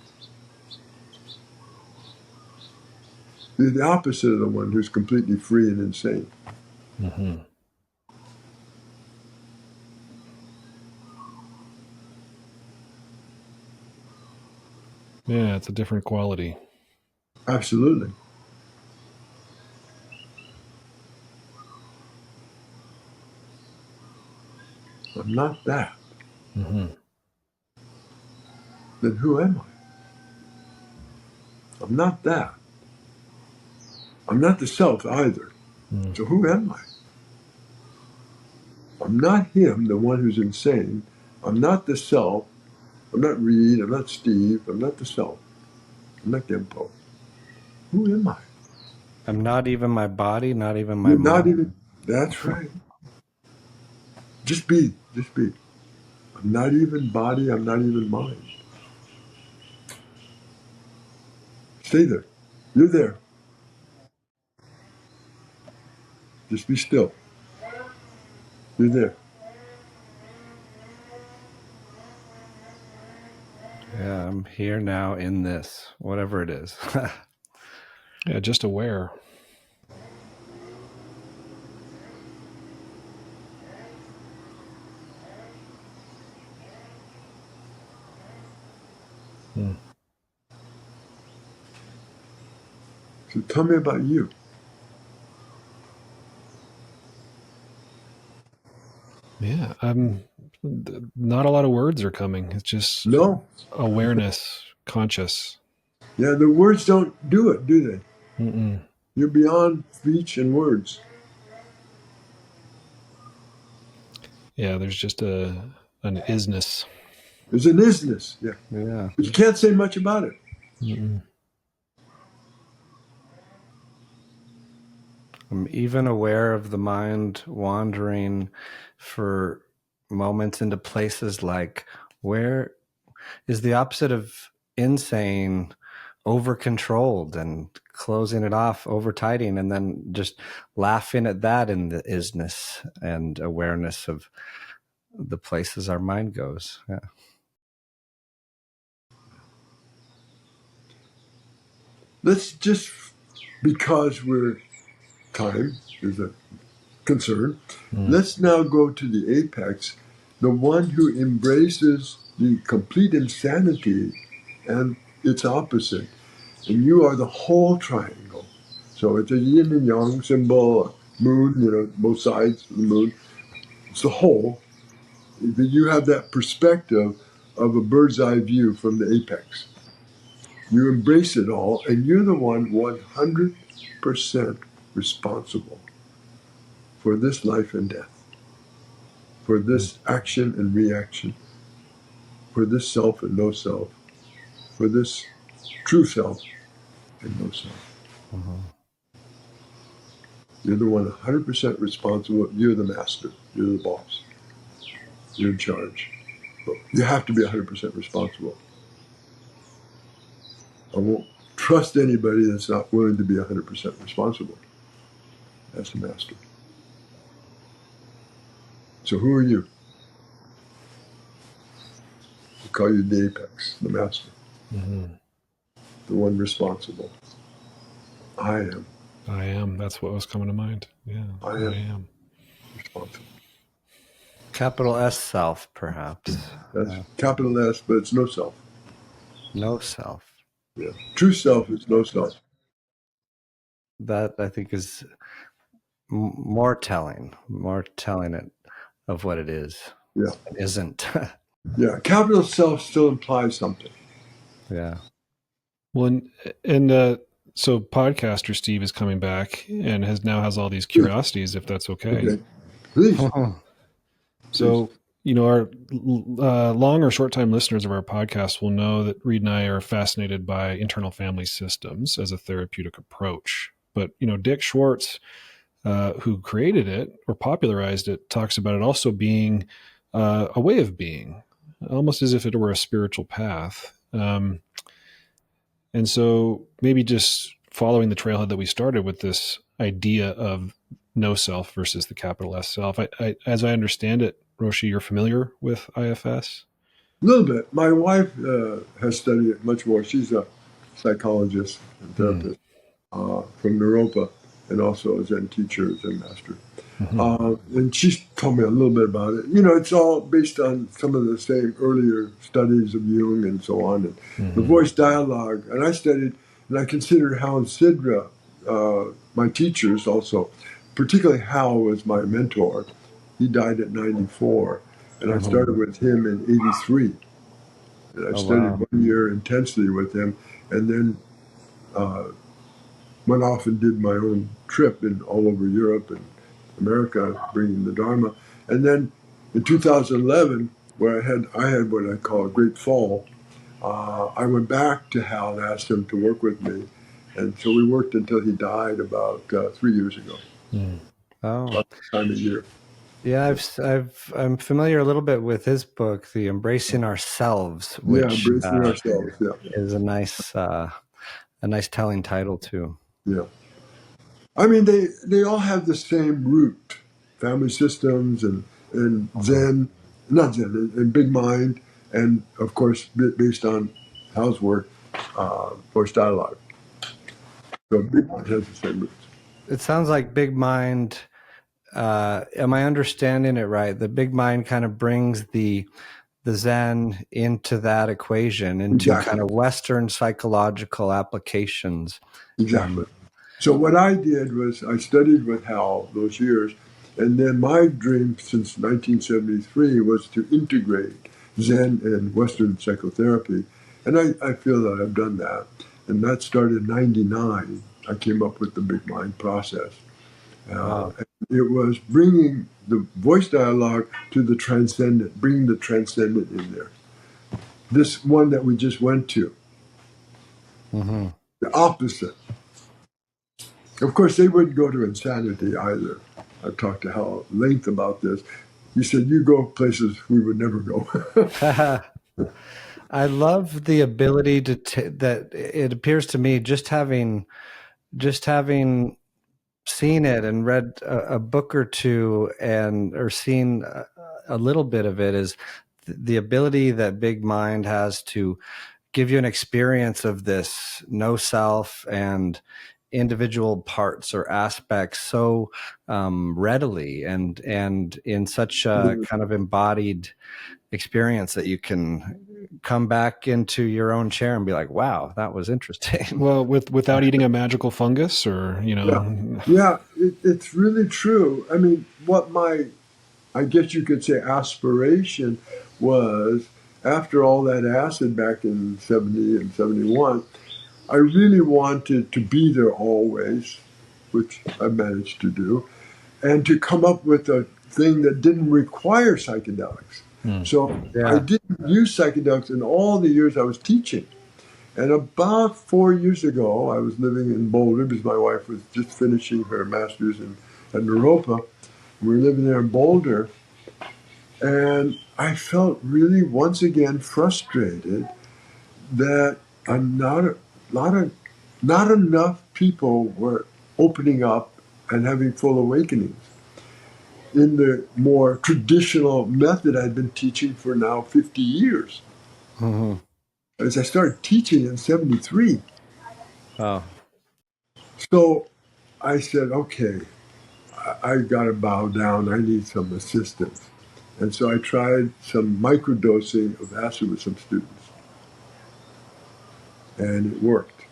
You're the opposite of the one who's completely free and insane. Mm-hmm. Yeah, it's a different quality. Absolutely. I'm not that. Mm-hmm. Then who am I? I'm not that. I'm not the self either. Mm. So who am I? I'm not him, the one who's insane. I'm not the self. I'm not Reid. I'm not Steve. I'm not the self. I'm not Genpo. Who am I? I'm not even my body, not even my You're mind. not even. That's right. Just be. Just be. I'm not even body. I'm not even mind. Stay there. You're there. Just be still. You're there. Yeah, I'm here now in this, whatever it is. Yeah, just aware. Mm. So tell me about you. Yeah, not a lot of words are coming. It's just No. awareness, conscious. Yeah, the words don't do it, do they? Mm-mm. You're beyond speech and words. Yeah, there's just an isness. There's an isness. Yeah. Yeah. But you can't say much about it. Mm-mm. I'm even aware of the mind wandering for moments into places like, where is the opposite of insane, over controlled and closing it off, over tidying, and then just laughing at that in the isness and awareness of the places our mind goes. Yeah. Let's just, because time is a concern, let's now go to the apex, the one who embraces the complete insanity and its opposite. And you are the whole triangle. So it's a yin and yang symbol, moon, both sides of the moon. It's the whole. But you have that perspective of a bird's eye view from the apex. You embrace it all, and you're the one 100% responsible for this life and death, for this action and reaction, for this self and no self, for this true self and no self. Mm-hmm. You're the one 100% responsible. You're the master. You're the boss. You're in charge. But you have to be 100% responsible. I won't trust anybody that's not willing to be 100% responsible. That's the master. So who are you? We call you the apex, the master, Mm-hmm. the one responsible. I am. I am. That's what was coming to mind. Yeah, I am responsible. Capital S self, perhaps. That's capital S, but it's no self. No self. Yeah. True self is no self. That, I think, is more telling it of what it is. Yeah. It isn't. Yeah. Capital self still implies something. Yeah. Well, and so podcaster Steve is coming back and has all these curiosities, if that's okay. Okay. Please. So, our long or short time listeners of our podcast will know that Reid and I are fascinated by internal family systems as a therapeutic approach. But, Dick Schwartz, who created it or popularized it, talks about it also being a way of being, almost as if it were a spiritual path. And so maybe just following the trailhead that we started with, this idea of no self versus the capital S self. As I understand it, Roshi, you're familiar with IFS? A little bit. My wife has studied it much more. She's a psychologist and therapist from Naropa, and also a Zen teacher, Zen Master. And she's told me a little bit about it. It's all based on some of the same earlier studies of Jung and so on, and the voice dialogue. And I studied, and I considered Hal and Sidra my teachers also, particularly Hal was my mentor. He died at 94, and I started with him in 83. And I studied 1 year intensely with him, and then went off and did my own trip all over Europe and America, bringing the Dharma. And then in 2011, where I had what I call a great fall, I went back to Hal and asked him to work with me. And so we worked until he died about 3 years ago. Oh, About this time of year. yeah. I'm familiar a little bit with his book, The Embracing Ourselves, which Embracing ourselves. Yeah, is a nice telling title too. yeah. I mean, they all have the same root: family systems and Zen, not Zen, and Big Mind, and of course based on Hal's work, voice dialogue. So Big Mind has the same roots. It sounds like Big Mind. Am I understanding it right? The Big Mind kind of brings the the Zen into that equation, into kind of Western psychological applications. Exactly. So what I did was I studied with Hal those years, and then my dream since 1973 was to integrate Zen and Western psychotherapy, and I feel that I've done that. And that started in '99. I came up with the Big Mind process. Wow. It was bringing the voice dialogue to the transcendent, bringing the transcendent in there. This one that we just went to, Mm-hmm. the opposite. Of course, they wouldn't go to insanity either. I've talked to Hal at length about this. He said, "You go places we would never go." I love the ability that it appears to me, just having seen it and read a book or two or seen a little bit of it, is the ability that Big Mind has to give you an experience of this no self and individual parts or aspects so readily and in such a kind of embodied experience that you can come back into your own chair and be like, wow, that was interesting. Well, without eating a magical fungus, or It's really true. I mean, I guess you could say aspiration was, after all that acid back in 70 and 71, I really wanted to be there always, which I managed to do, and to come up with a thing that didn't require psychedelics. So I didn't use psychedelics in all the years I was teaching. And about 4 years ago, I was living in Boulder because my wife was just finishing her master's at Naropa. We were living there in Boulder. And I felt really, once again, frustrated that not enough people were opening up and having full awakenings in the more traditional method I'd been teaching for now 50 years. Mm-hmm. As I started teaching in 73. Oh. So I said, okay, I've got to bow down. I need some assistance. And so I tried some microdosing of acid with some students. And it worked.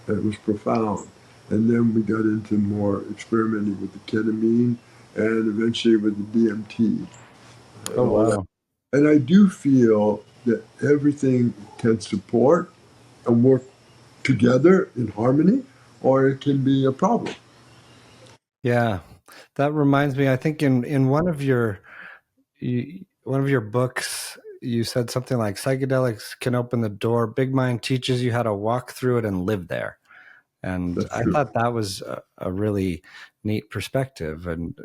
And it was profound. And then we got into more experimenting with the ketamine and eventually with the DMT. Oh, wow. And I do feel that everything can support and work together in harmony, or it can be a problem. Yeah. That reminds me, I think in one of your books, you said something like psychedelics can open the door. Big Mind teaches you how to walk through it and live there. And I thought that was a really neat perspective, and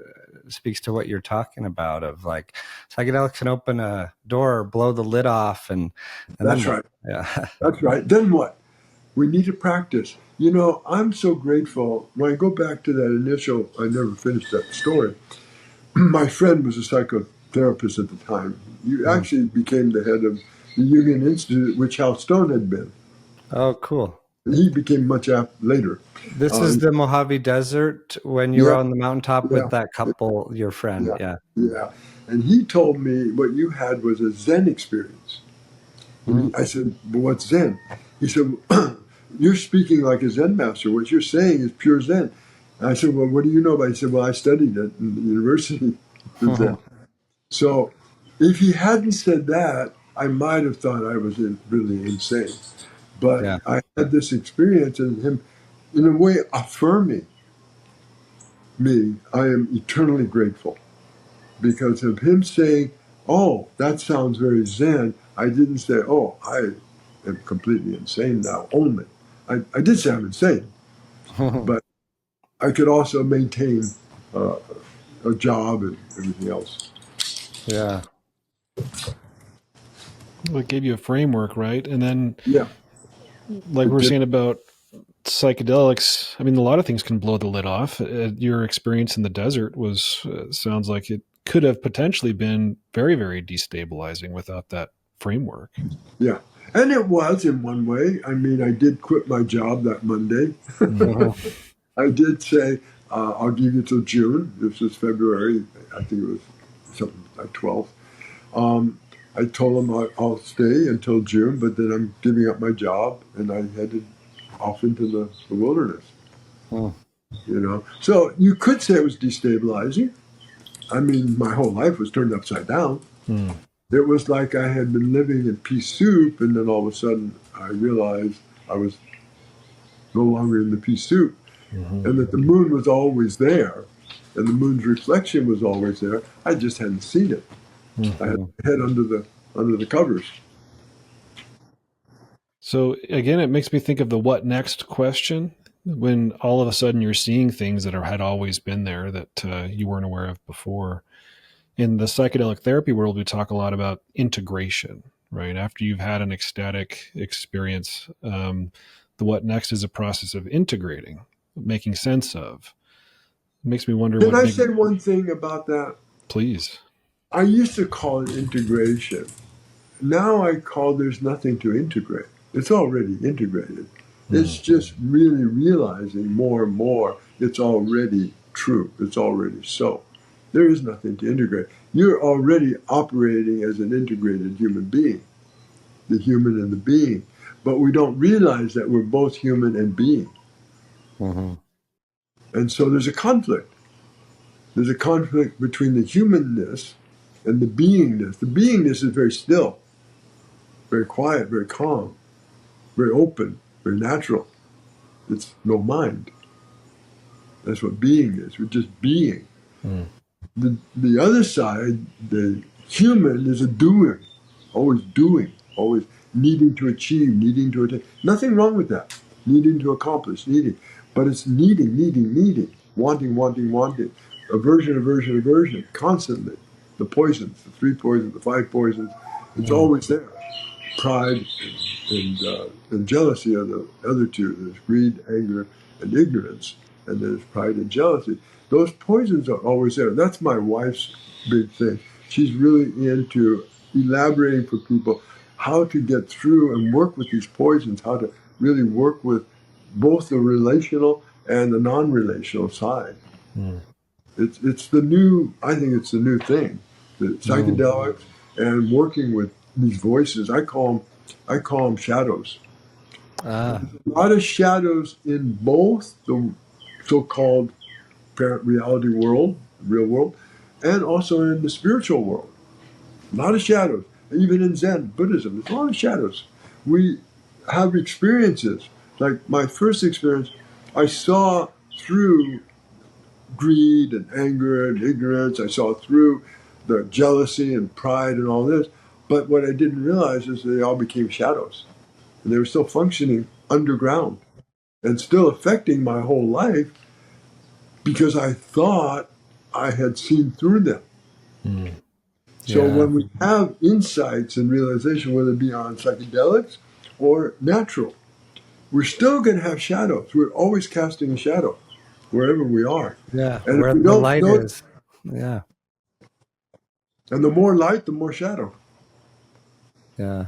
speaks to what you're talking about, of like psychedelics can open a door, blow the lid off. And That's right. Yeah. That's right. Then what? We need to practice. You know, I'm so grateful. When I go back to that initial, I never finished that story. My friend was a psychotherapist at the time. You actually became the head of the Jungian Institute, which Hal Stone had been. Oh, cool. He became much later. This is the Mojave Desert when you were on the mountaintop with that couple, your friend. Yeah. And he told me what you had was a Zen experience. I said, "But what's Zen?" He said, "You're speaking like a Zen master. What you're saying is pure Zen." And I said, "Well, what do you know about it?" He said, "Well, I studied it in the university." Zen. So if he hadn't said that, I might have thought I was really insane. But I had this experience, and him, in a way, affirming me. I am eternally grateful because of him saying, "Oh, that sounds very Zen." I didn't say, "Oh, I am completely insane now." Only I did say I'm insane, but I could also maintain a job and everything else. Yeah. Well, it gave you a framework, right? And then, Yeah, like we were saying about psychedelics, I mean, a lot of things can blow the lid off. Your experience in the desert sounds like it could have potentially been very, very destabilizing without that framework. Yeah. And it was in one way. I mean, I did quit my job that Monday. I did say, I'll give you till June. This was February. I think it was something like 12th. I told them I'll stay until June, but then I'm giving up my job, and I headed off into the wilderness. Hmm. You know, so you could say it was destabilizing. I mean, my whole life was turned upside down. Mm. It was like I had been living in pea soup, and then all of a sudden I realized I was no longer in the pea soup, Mm-hmm. and that the moon was always there, and the moon's reflection was always there. I just hadn't seen it. I had Mm-hmm. my head under the covers. So again, it makes me think of the what next question. When all of a sudden you're seeing things that had always been there that you weren't aware of before. In the psychedelic therapy world, we talk a lot about integration, right? After you've had an ecstatic experience, the what next is a process of integrating, making sense of. It makes me wonder Can what I big, say one thing about that? please. I used to call it integration. Now I call there's nothing to integrate. It's already integrated. It's Mm. just really realizing more and more it's already true. It's already so. There is nothing to integrate. You're already operating as an integrated human being, the human and the being. But we don't realize that we're both human and being. Mm-hmm. And so there's a conflict. There's a conflict between the humanness and the beingness. The beingness is very still, very quiet, very calm, very open, very natural. It's no mind. That's what being is. We're just being. Mm. The other side, the human, is a doer, always, always needing to achieve, needing to attain. Nothing wrong with that. Needing to accomplish, needing. But it's needing, wanting. Aversion, constantly. The poisons, the 3 poisons, the 5 poisons, it's Mm. always there. Pride and jealousy are the other two. There's greed, anger, and ignorance. And there's pride and jealousy. Those poisons are always there. That's my wife's big thing. She's really into elaborating for people how to get through and work with these poisons, how to really work with both the relational and the non-relational side. Mm. It's the new, I think it's the new thing. The Mm. psychedelics and working with these voices, I call them shadows. Ah. A lot of shadows in both the so-called apparent reality world, real world, and also in the spiritual world. A lot of shadows. Even in Zen Buddhism, there's a lot of shadows. We have experiences. Like my first experience, I saw through greed and anger and ignorance. I saw through the jealousy and pride and all this. But what I didn't realize is they all became shadows. And they were still functioning underground and still affecting my whole life because I thought I had seen through them. Mm. So Yeah. when we have insights and realization, whether it be on psychedelics or natural, we're still going to have shadows. We're always casting a shadow wherever we are. Yeah. And if Where we the don't light know, is. Yeah. and the more light, the more shadow. Yeah.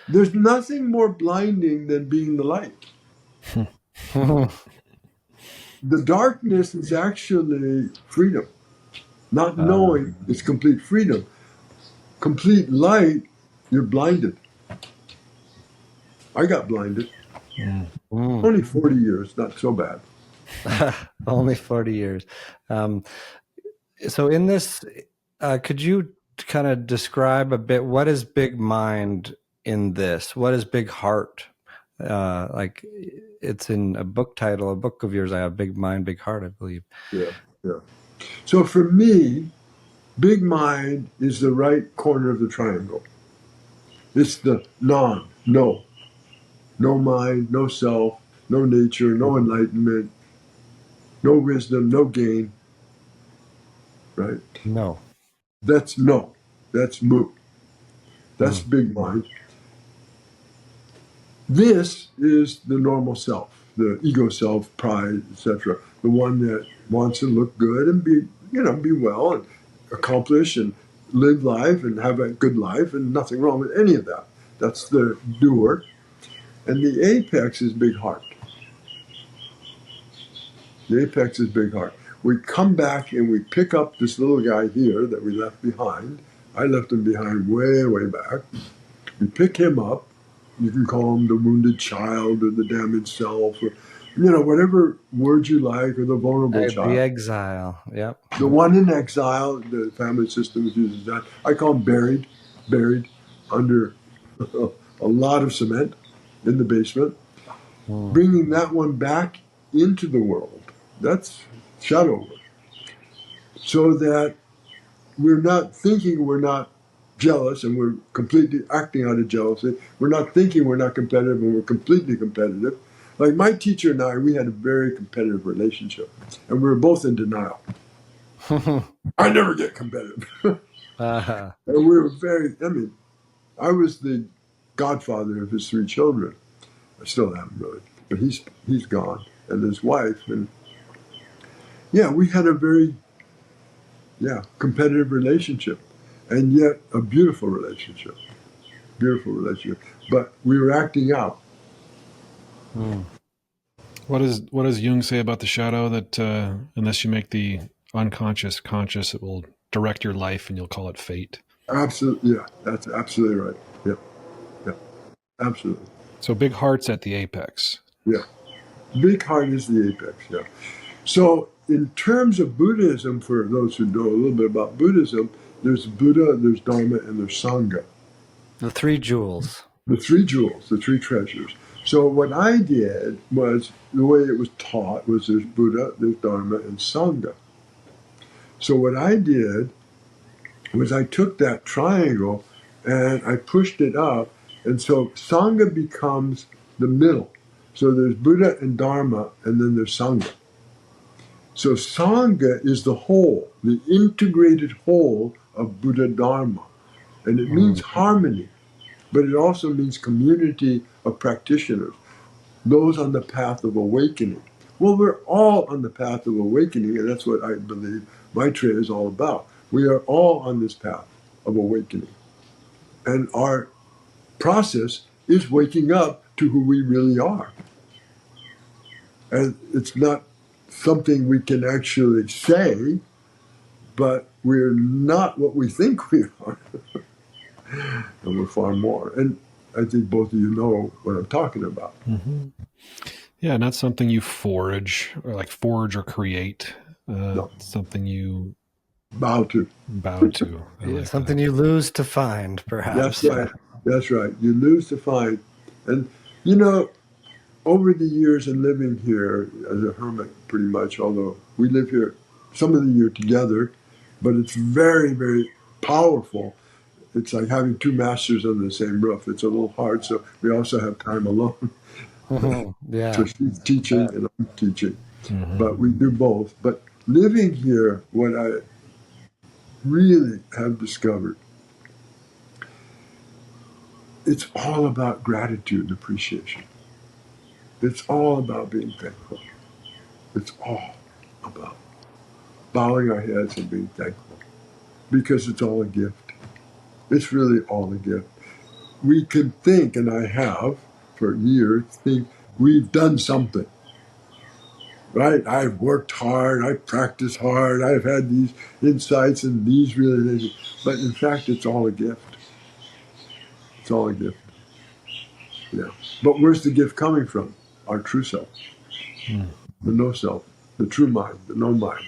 There's nothing more blinding than being the light. The darkness is actually freedom. Not uh, knowing is complete freedom. Complete light, you're blinded. I got blinded. Mm. mm. Only 40 years, not so bad. Only 40 years. Um, so in this, could you kind of describe a bit what is big mind in this? What is big heart? Like it's in a book title, a book of yours. I have Big Mind, Big Heart, I believe. Yeah, yeah. So for me, big mind is the right corner of the triangle. It's the no mind, no self, no nature, no enlightenment, no wisdom, no gain, right? No. That's no. That's mu. That's Mm. big mind. This is the normal self, the ego self, pride, etc. The one that wants to look good and be well and accomplish and live life and have a good life and nothing wrong with any of that. That's the doer. And the apex is big heart. The apex is big heart. We come back and we pick up this little guy here that we left behind, I left him behind way back. We pick him up. You can call him the wounded child or the damaged self or, whatever word you like, or the vulnerable child. The exile, yep. The one in exile, the family system uses that. I call him buried under a lot of cement in the basement. Bringing that one back into the world. That's shadow work. So that we're not thinking we're not jealous and we're completely acting out of jealousy. We're not thinking we're not competitive and we're completely competitive. Like my teacher and I, we had a very competitive relationship, and we were both in denial. I never get competitive. And we were I was the godfather of his 3 children. I still am, really. But he's gone, and his wife. And we had a very, competitive relationship, and yet a beautiful relationship. Beautiful relationship. But we were acting out. What does Jung say about the shadow? That unless you make the unconscious conscious, it will direct your life, and you'll call it fate. Absolutely, yeah, that's absolutely right. Yep, absolutely. So big heart's at the apex. Yeah, big heart is the apex. Yeah. So in terms of Buddhism, for those who know a little bit about Buddhism, there's Buddha, there's Dharma, and there's Sangha. The 3 jewels. The 3 jewels, the 3 treasures. So what I did was, the way it was taught was there's Buddha, there's Dharma, and Sangha. So what I did was I took that triangle and I pushed it up, and so Sangha becomes the middle. So there's Buddha and Dharma, and then there's Sangha. So Sangha is the whole, the integrated whole of Buddha Dharma. And it means harmony, but it also means community of practitioners, those on the path of awakening. Well, we're all on the path of awakening, and that's what I believe Maitreya is all about. We are all on this path of awakening. And our process is waking up to who we really are. And it's not something we can actually say, but we're not what we think we are. And we're far more. And I think both of you know what I'm talking about. Mm-hmm. Yeah, not something you forge or create. No. Something you bow to. Something you lose to find, perhaps. That's right. That's right. You lose to find. And, over the years and living here as a hermit, pretty much, although we live here some of the year together, but it's very, very powerful. It's like having 2 masters under the same roof. It's a little hard, so we also have time alone. Yeah. So she's teaching and I'm teaching. But we do both. But living here, what I really have discovered, it's all about gratitude and appreciation. It's all about being thankful. It's all about bowing our heads and being thankful, because it's all a gift. It's really all a gift. We can think, and I have for years, think we've done something. Right? I've worked hard, I've practiced hard, I've had these insights and these realizations. But in fact, it's all a gift. It's all a gift. Yeah. But where's the gift coming from? Our true self. The no self, the true mind, the no mind.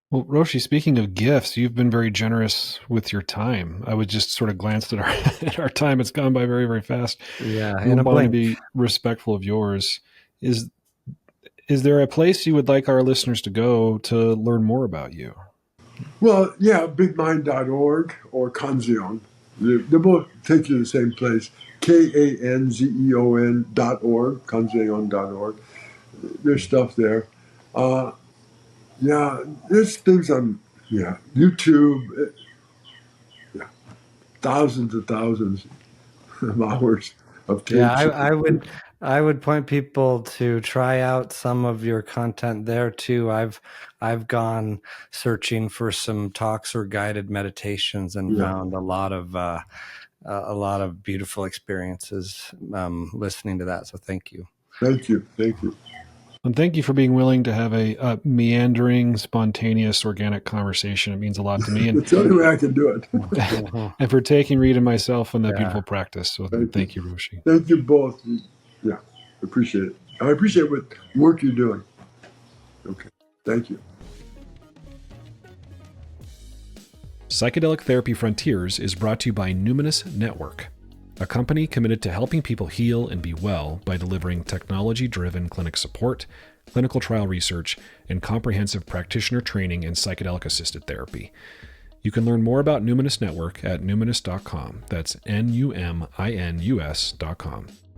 Well, Roshi, speaking of gifts, you've been very generous with your time. I would just sort of glanced at our time. It's gone by very, very fast. Yeah, I want to be respectful of yours. Is there a place you would like our listeners to go to learn more about you? Well, yeah, bigmind.org or Kanzeon. They both take you to the same place. Kanzeon.org, Kanzeon.org. There's stuff there. There's things on YouTube. Thousands and thousands of hours of tapes. Yeah, I would point people to try out some of your content there too. I've gone searching for some talks or guided meditations and found a lot of beautiful experiences listening to that. So thank you. Thank you. And thank you for being willing to have a meandering, spontaneous, organic conversation. It means a lot to me. And it's the only way I can do it. and for taking Reid and myself on that beautiful practice. So thank you, Roshi. Thank you both. Yeah, appreciate it. I appreciate what work you're doing. Okay, thank you. Psychedelic Therapy Frontiers is brought to you by Numinus Network, a company committed to helping people heal and be well by delivering technology-driven clinic support, clinical trial research, and comprehensive practitioner training in psychedelic-assisted therapy. You can learn more about Numinus Network at numinus.com. That's numinus.com.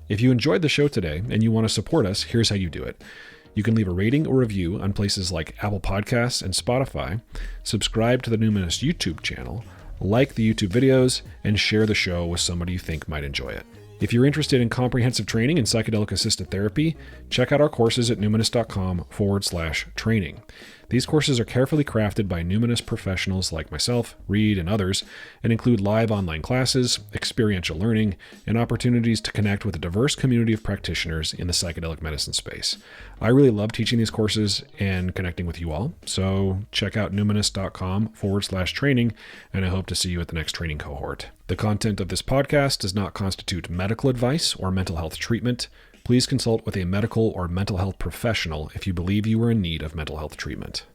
If you enjoyed the show today and you want to support us, here's how you do it. You can leave a rating or review on places like Apple Podcasts and Spotify, subscribe to the Numinus YouTube channel, like the YouTube videos, and share the show with somebody you think might enjoy it. If you're interested in comprehensive training in psychedelic-assisted therapy, check out our courses at numinus.com/training. These courses are carefully crafted by Numinus professionals like myself, Reid, and others, and include live online classes, experiential learning, and opportunities to connect with a diverse community of practitioners in the psychedelic medicine space. I really love teaching these courses and connecting with you all, so check out numinus.com/training, and I hope to see you at the next training cohort. The content of this podcast does not constitute medical advice or mental health treatment. Please consult with a medical or mental health professional if you believe you are in need of mental health treatment.